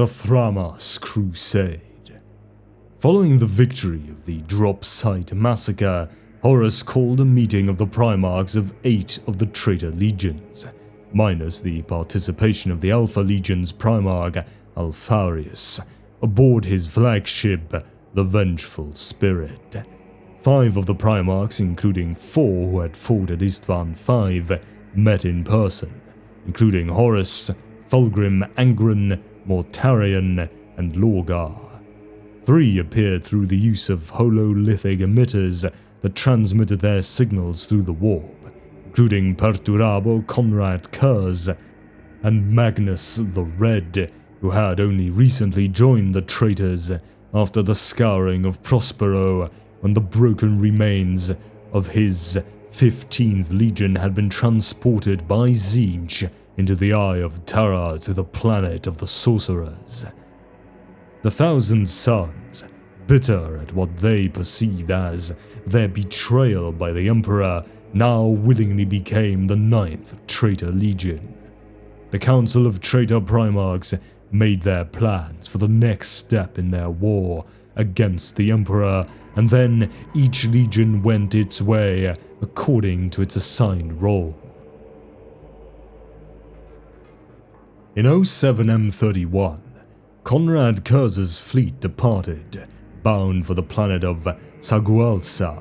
The Thramas Crusade. Following the victory of the Drop Site Massacre, Horus called a meeting of the Primarchs of 8 of the traitor legions, minus the participation of the Alpha Legion's Primarch, Alpharius, aboard his flagship, the Vengeful Spirit. 5 of the Primarchs, including 4 who had fought at Istvan V, met in person, including Horus, Fulgrim, Angren, Mortarion, and Lorgar. 3 appeared through the use of hololithic emitters that transmitted their signals through the warp, including Perturabo Conrad Curze and Magnus the Red, who had only recently joined the traitors after the scouring of Prospero when the broken remains of his 15th Legion had been transported by Tzeentch into the Eye of Terror to the planet of the Sorcerers. The Thousand Sons, bitter at what they perceived as their betrayal by the Emperor, now willingly became the 9th Traitor Legion. The Council of Traitor Primarchs made their plans for the next step in their war against the Emperor, and then each legion went its way according to its assigned role. In 07M31, Conrad Curze's fleet departed, bound for the planet of Sagualsa,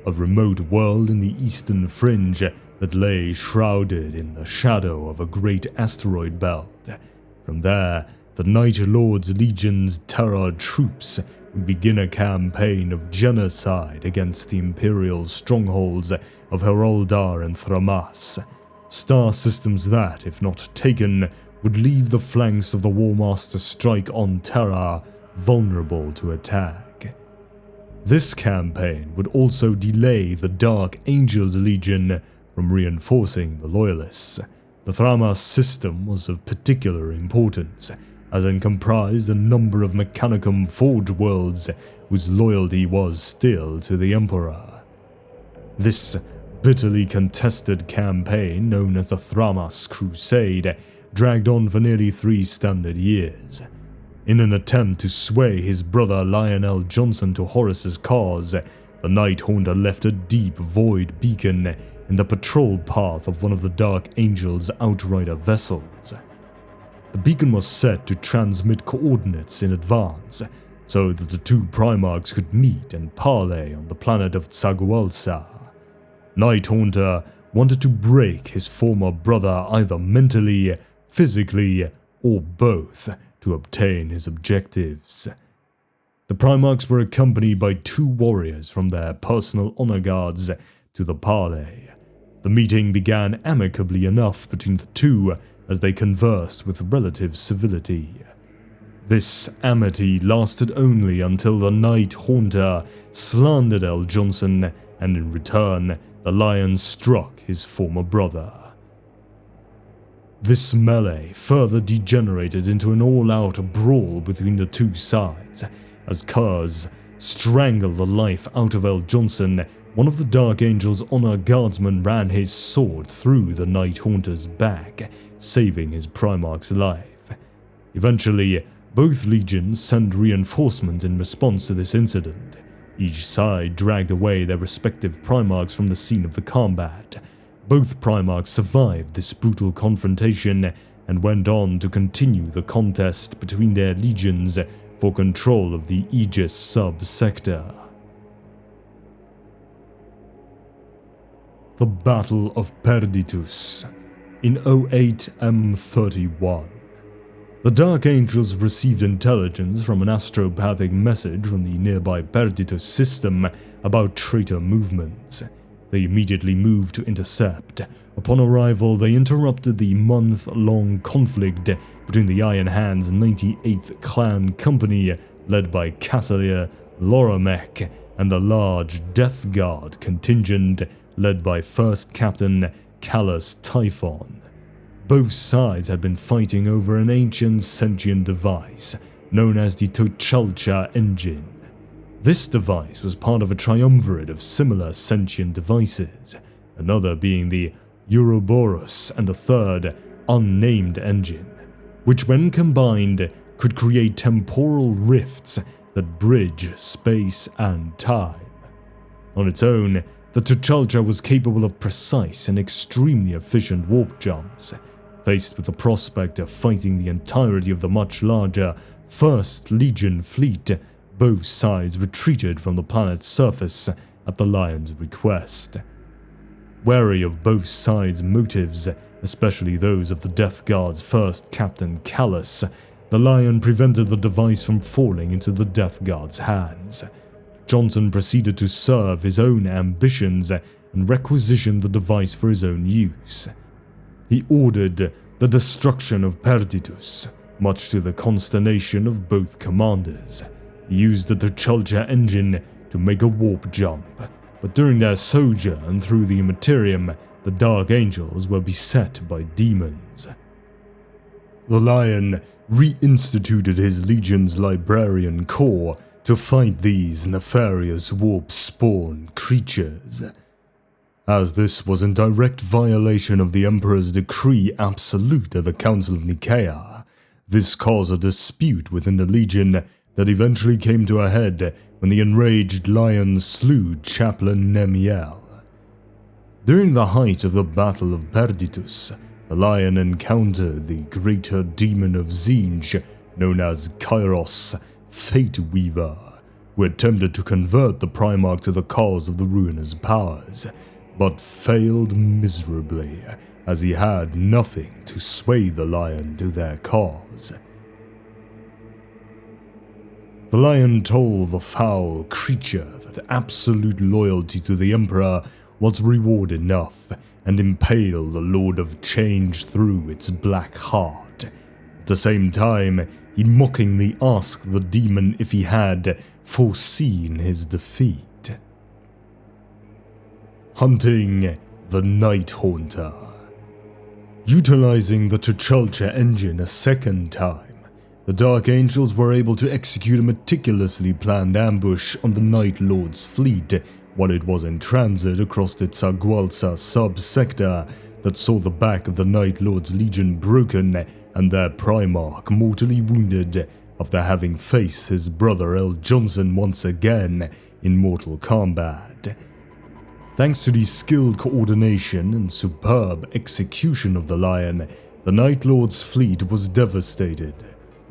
a remote world in the eastern fringe that lay shrouded in the shadow of a great asteroid belt. From there, the Night Lord's Legion's Terror troops would begin a campaign of genocide against the Imperial strongholds of Heroldar and Thramas, star systems that, if not taken, would leave the flanks of the Warmaster strike on Terra vulnerable to attack. This campaign would also delay the Dark Angels Legion from reinforcing the Loyalists. The Thramas system was of particular importance, as it comprised a number of Mechanicum Forge worlds whose loyalty was still to the Emperor. This bitterly contested campaign, known as the Thramas Crusade, dragged on for nearly 3 standard years. In an attempt to sway his brother Lionel Johnson to Horus's cause, the Night Haunter left a deep void beacon in the patrol path of one of the Dark Angel's Outrider vessels. The beacon was set to transmit coordinates in advance, so that the 2 Primarchs could meet and parley on the planet of Tsagualsa. Night Haunter wanted to break his former brother either mentally, physically, or both to obtain his objectives. The Primarchs were accompanied by 2 warriors from their personal honor guards to the parley. The meeting began amicably enough between the 2 as they conversed with relative civility. This amity lasted only until the Night Haunter slandered L. Johnson, and in return, the Lion struck his former brother. This melee further degenerated into an all-out brawl between the 2 sides, as Curze strangled the life out of L. Johnson. One of the Dark Angel's honor guardsmen ran his sword through the Night Haunter's back, saving his Primarch's life. Eventually, both legions sent reinforcements in response to this incident. Each side dragged away their respective Primarchs from the scene of the combat. Both Primarchs survived this brutal confrontation and went on to continue the contest between their legions for control of the Aegis sub-sector. The Battle of Perditus in 08M31. The Dark Angels received intelligence from an astropathic message from the nearby Perditus system about traitor movements. They immediately moved to intercept. Upon arrival, they interrupted the month-long conflict between the Iron Hand's 98th Clan Company, led by Cassalier Loramec, and the large Death Guard contingent, led by First Captain Callus Typhon. Both sides had been fighting over an ancient sentient device, known as the Tochalcha engine. This device was part of a triumvirate of similar sentient devices, another being the Ouroboros and a third, unnamed engine, which when combined could create temporal rifts that bridge space and time. On its own, the T'Challa was capable of precise and extremely efficient warp jumps. Faced with the prospect of fighting the entirety of the much larger 1st Legion fleet, both sides retreated from the planet's surface at the Lion's request. Wary of both sides' motives, especially those of the Death Guard's first Captain Callus, the Lion prevented the device from falling into the Death Guard's hands. Johnson proceeded to serve his own ambitions and requisitioned the device for his own use. He ordered the destruction of Perditus, much to the consternation of both commanders. He used the T'Challa engine to make a warp jump, but during their sojourn through the Imperium, the Dark Angels were beset by demons. The Lion reinstituted his Legion's Librarian Corps to fight these nefarious warp-spawn creatures. As this was in direct violation of the Emperor's decree absolute at the Council of Nicaea, this caused a dispute within the Legion that eventually came to a head when the enraged Lion slew Chaplain Nemiel. During the height of the Battle of Perditus, the Lion encountered the greater demon of Tzeentch, known as Kairos, Fate Weaver, who attempted to convert the Primarch to the cause of the ruinous powers, but failed miserably, as he had nothing to sway the Lion to their cause. The Lion told the foul creature that absolute loyalty to the Emperor was reward enough, and impaled the Lord of Change through its black heart. At the same time, he mockingly asked the demon if he had foreseen his defeat. Hunting the Night Haunter. Utilizing the T'Challa engine a second time, the Dark Angels were able to execute a meticulously planned ambush on the Night Lord's fleet while it was in transit across the Tsagualsa sub-sector that saw the back of the Night Lord's Legion broken and their Primarch mortally wounded after having faced his brother L. Johnson once again in mortal combat. Thanks to the skilled coordination and superb execution of the Lion, the Night Lord's fleet was devastated,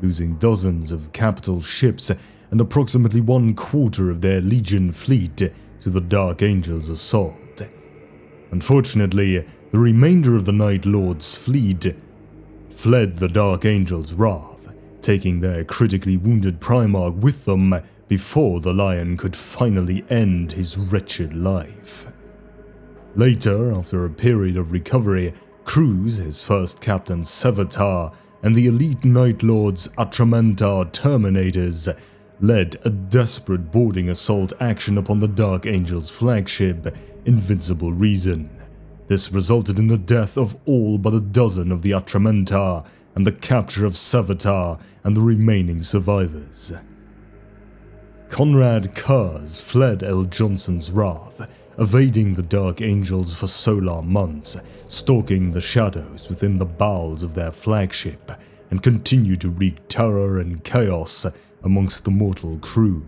losing dozens of capital ships and approximately 1/4 of their Legion fleet to the Dark Angels' assault. Unfortunately, the remainder of the Night Lord's fleet fled the Dark Angels' wrath, taking their critically wounded Primarch with them before the Lion could finally end his wretched life. Later, after a period of recovery, Curze, his first Captain Zapath, and the elite Night Lord's Ultramarines Terminators led a desperate boarding assault action upon the Dark Angels' flagship, Invincible Reason. This resulted in the death of all but a dozen of the Ultramarines and the capture of Zapath and the remaining survivors. Conrad Curze fled L. Johnson's wrath, evading the Dark Angels for solar months, stalking the shadows within the bowels of their flagship, and continued to wreak terror and chaos amongst the mortal crew.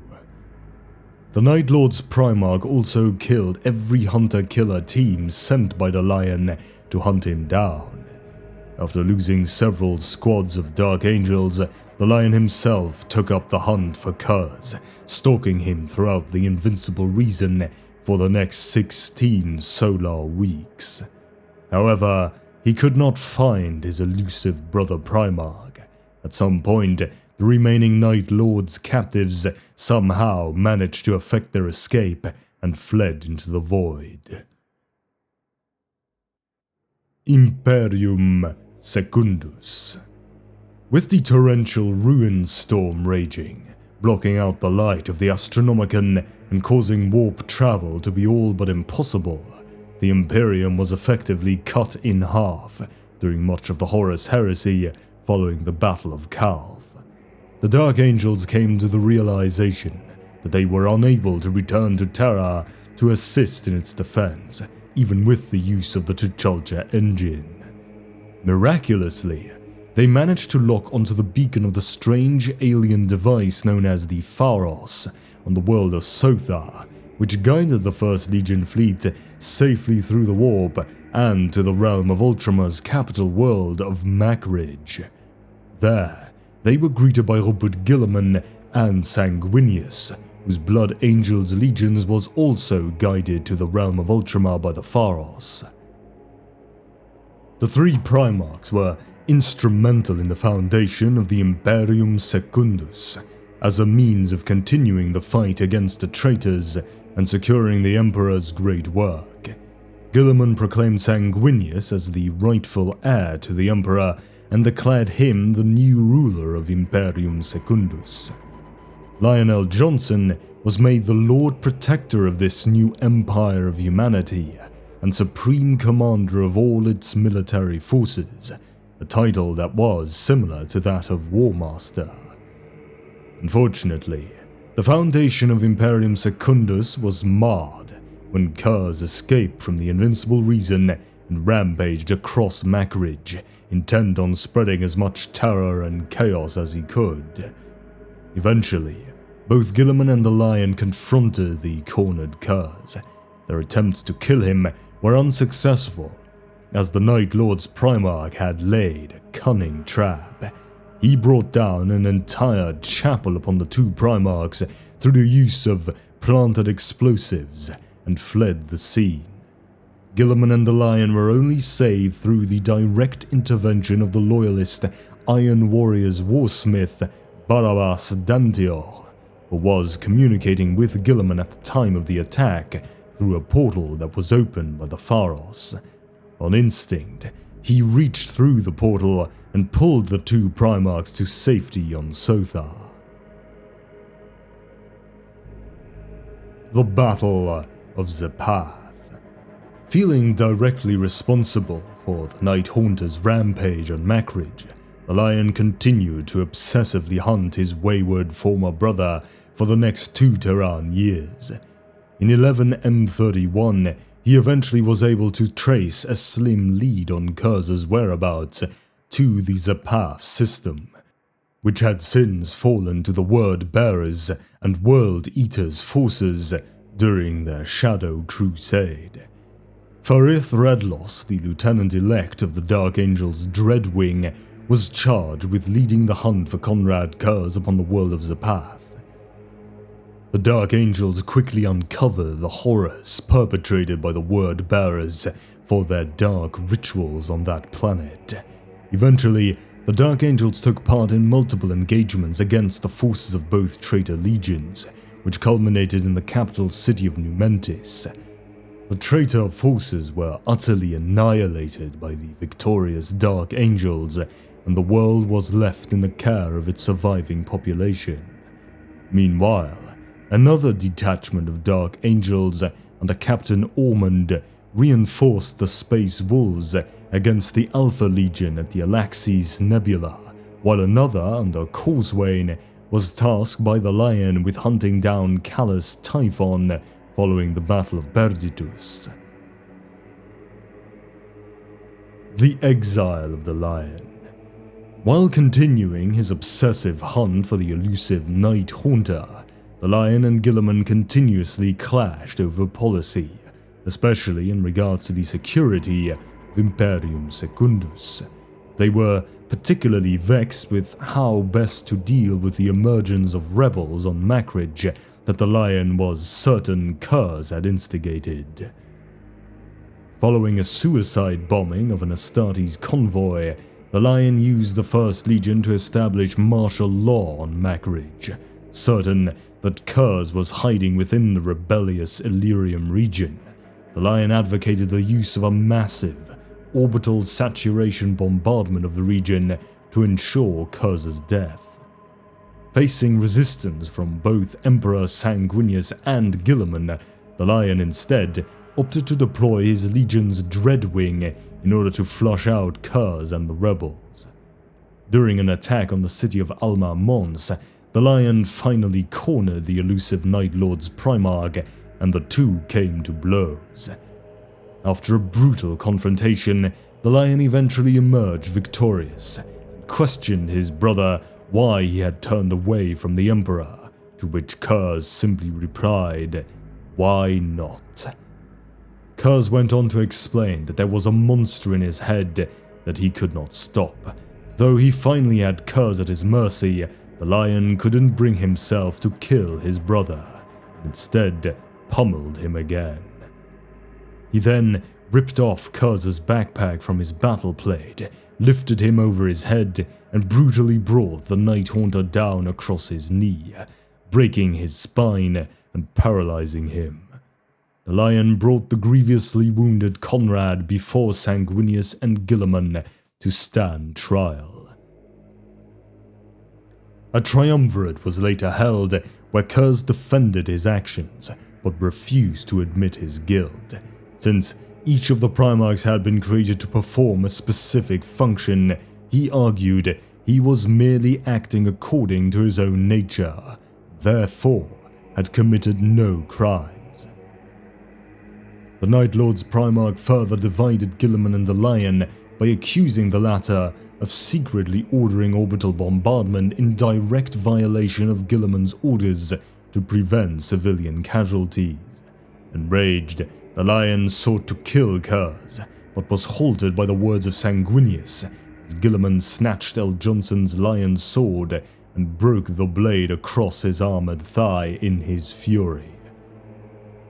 The Night Lord's Primarch also killed every hunter-killer team sent by the Lion to hunt him down. After losing several squads of Dark Angels, the Lion himself took up the hunt for Curze, stalking him throughout the Invincible Reason for the next 16 solar weeks. However, he could not find his elusive brother Primarch. At some point, the remaining Night Lord's captives somehow managed to effect their escape and fled into the void. Imperium Secundus. With the torrential ruin storm raging, blocking out the light of the Astronomicon and causing warp travel to be all but impossible, the Imperium was effectively cut in half during much of the Horus Heresy following the Battle of Calv. The Dark Angels came to the realization that they were unable to return to Terra to assist in its defense, even with the use of the T'Challa engine. Miraculously, they managed to lock onto the beacon of the strange alien device known as the Pharos on the world of Sothar, which guided the First Legion fleet safely through the warp and to the realm of Ultramar's capital world of Macridge. There, they were greeted by Robert Guilliman and Sanguinius, whose Blood Angels legions was also guided to the realm of Ultramar by the Pharos. The three Primarchs were instrumental in the foundation of the Imperium Secundus, as a means of continuing the fight against the traitors and securing the Emperor's great work. Guilliman proclaimed Sanguinius as the rightful heir to the Emperor and declared him the new ruler of Imperium Secundus. Lionel Johnson was made the Lord Protector of this new empire of humanity and supreme commander of all its military forces, a title that was similar to that of War Master. Unfortunately, the foundation of Imperium Secundus was marred when Curze escaped from the Invincible Reason and rampaged across Macridge, intent on spreading as much terror and chaos as he could. Eventually, both Guilliman and the Lion confronted the cornered Curze. Their attempts to kill him were unsuccessful, as the Night Lord's Primarch had laid a cunning trap. He brought down an entire chapel upon the two Primarchs through the use of planted explosives and fled the scene. Guilliman and the Lion were only saved through the direct intervention of the loyalist Iron Warrior's warsmith Barabbas Dantior, who was communicating with Guilliman at the time of the attack through a portal that was opened by the Pharos. On instinct, he reached through the portal and pulled the two Primarchs to safety on Sothar. The Battle of Zapath. Feeling directly responsible for the Night Haunter's rampage on Macridge, the Lion continued to obsessively hunt his wayward former brother for the next 2 Terran years. In 11M31, he eventually was able to trace a slim lead on Curze's whereabouts to the Zapath system, which had since fallen to the Word Bearers and World Eaters forces during their Shadow Crusade. Farith Redlos, the lieutenant-elect of the Dark Angels' Dreadwing, was charged with leading the hunt for Conrad Curze upon the world of Zapath. The Dark Angels quickly uncover the horrors perpetrated by the Word Bearers for their dark rituals on that planet. Eventually, the Dark Angels took part in multiple engagements against the forces of both traitor legions, which culminated in the capital city of Numentis. The traitor forces were utterly annihilated by the victorious Dark Angels, and the world was left in the care of its surviving population. Meanwhile, another detachment of Dark Angels under Captain Ormond reinforced the Space Wolves against the Alpha Legion at the Alaxis Nebula, while another under Causewayne was tasked by the Lion with hunting down Callus Typhon following the Battle of Perditus. The Exile of the Lion. While continuing his obsessive hunt for the elusive Night Haunter, the Lion and Guilliman continuously clashed over policy, especially in regards to the security of Imperium Secundus. They were particularly vexed with how best to deal with the emergence of rebels on Macridge that the Lion was certain Curze had instigated. Following a suicide bombing of an Astartes convoy, the Lion used the First Legion to establish martial law on Macridge, certain that Curze was hiding within the rebellious Illyrium region. The Lion advocated the use of a massive, orbital saturation bombardment of the region to ensure Curze's death. Facing resistance from both Emperor Sanguinius and Guilliman, the Lion instead opted to deploy his legion's Dreadwing in order to flush out Curze and the rebels. During an attack on the city of Alma Mons, the Lion finally cornered the elusive Night Lord's Primarch, and the two came to blows. After a brutal confrontation, the Lion eventually emerged victorious, questioned his brother why he had turned away from the Emperor, to which Curze simply replied, "Why not?" Curze went on to explain that there was a monster in his head that he could not stop. Though he finally had Curze at his mercy, the lion couldn't bring himself to kill his brother, instead pummeled him again. He then ripped off Curze's backpack from his battle plate, lifted him over his head, and brutally brought the Night Haunter down across his knee, breaking his spine and paralyzing him. The lion brought the grievously wounded Conrad before Sanguinius and Guilliman to stand trial. A triumvirate was later held where Curze defended his actions, but refused to admit his guilt. Since each of the Primarchs had been created to perform a specific function, he argued he was merely acting according to his own nature, therefore had committed no crimes. The Night Lord's Primarch further divided Guilliman and the Lion by accusing the latter of secretly ordering orbital bombardment in direct violation of Guilliman's orders to prevent civilian casualties. Enraged, the Lion sought to kill Curze, but was halted by the words of Sanguinius as Guilliman snatched L. Johnson's lion's sword and broke the blade across his armored thigh in his fury.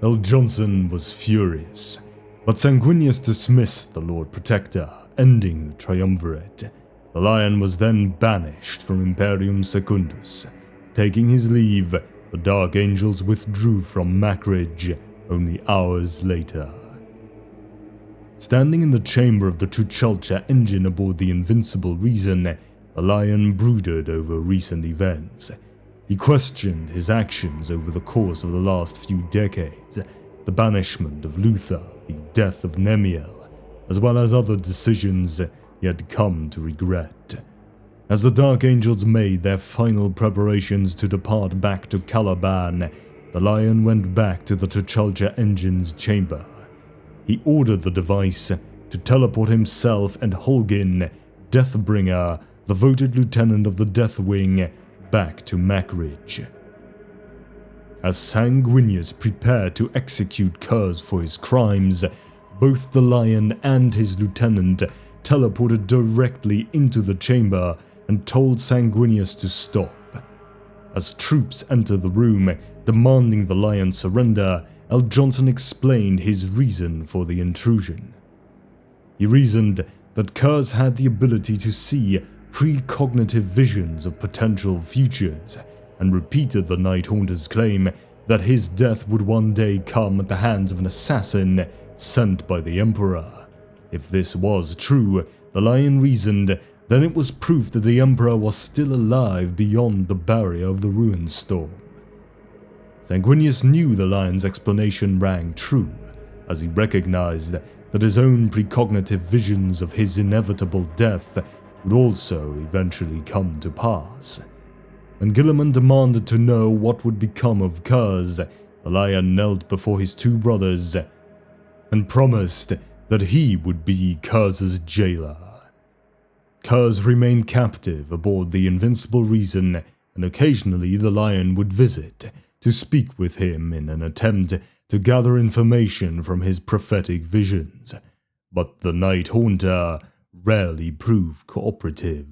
L. Johnson was furious, but Sanguinius dismissed the Lord Protector, ending the triumvirate. The Lion was then banished from Imperium Secundus. Taking his leave, the Dark Angels withdrew from Mackridge only hours later. Standing in the chamber of the Tuchalcha engine aboard the Invincible Reason, the Lion brooded over recent events. He questioned his actions over the course of the last few decades, the banishment of Luther, the death of Nemiel, as well as other decisions he had come to regret. As the Dark Angels made their final preparations to depart back to Caliban, the Lion went back to the Tuchalcha engine's chamber. He ordered the device to teleport himself and Holgin, Deathbringer, the voted lieutenant of the Deathwing, back to Mackridge. As Sanguinius prepared to execute Curze for his crimes, both the Lion and his lieutenant teleported directly into the chamber and told Sanguinius to stop. As troops entered the room, demanding the Lion surrender, L. Johnson explained his reason for the intrusion. He reasoned that Curze had the ability to see precognitive visions of potential futures, and repeated the Night Haunter's claim that his death would one day come at the hands of an assassin sent by the Emperor. If this was true, the Lion reasoned, then it was proof that the Emperor was still alive beyond the barrier of the Ruined Storm. Sanguinius knew the Lion's explanation rang true, as he recognized that his own precognitive visions of his inevitable death would also eventually come to pass. When Guilliman demanded to know what would become of Curze, the Lion knelt before his two brothers and promised that he would be Curze's jailer. Curze remained captive aboard the Invincible Reason, and occasionally the Lion would visit to speak with him in an attempt to gather information from his prophetic visions, but the Night Haunter rarely proved cooperative.